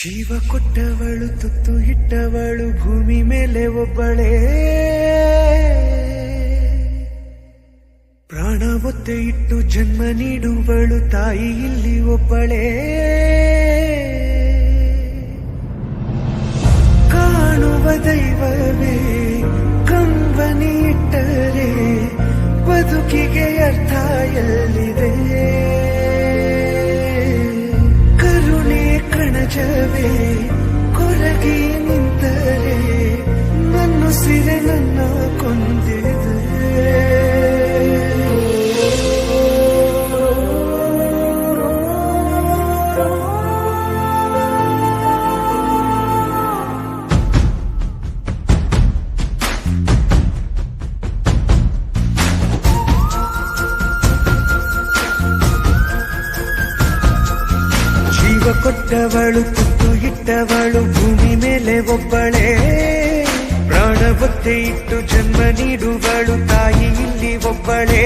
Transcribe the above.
ಜೀವ ಕೊಟ್ಟವಳು ತುತ್ತು ಇಟ್ಟವಳು ಭೂಮಿ ಮೇಲೆ ಒಬ್ಬಳೇ, ಪ್ರಾಣ ಒತ್ತೆ ಇಟ್ಟು ಜನ್ಮ ನೀಡುವಳು ತಾಯಿ ಇಲ್ಲಿ ಒಬ್ಬಳೇ. ಕಾಣುವ ದೈವವೇ ಕಂಬನಿ ಇಟ್ಟರೆ ಬದುಕಿಗೆ ಅರ್ಥ ಎಲ್ಲಿದೆ. ಕರುಣೆ ಕಣಜವೇ ಕೊರಗಿ ನಿಂತರೆ ನನ್ನ ಸಿರೆ ನನ್ನ ಕೊಂದಿದೆ. ಜೀವ ಕೊಟ್ಟವಳು ತುತ್ತು ಇಟ್ಟವಳು ಭೂಮಿ ಮೇಲೆ ಒಬ್ಬಳೇ, ಪ್ರಾಣ ಒತ್ತೆ ಇಟ್ಟು ಜನ್ಮ ನೀಡುವಳು ತಾಯಿ ಇಲ್ಲಿ ಒಬ್ಬಳೇ.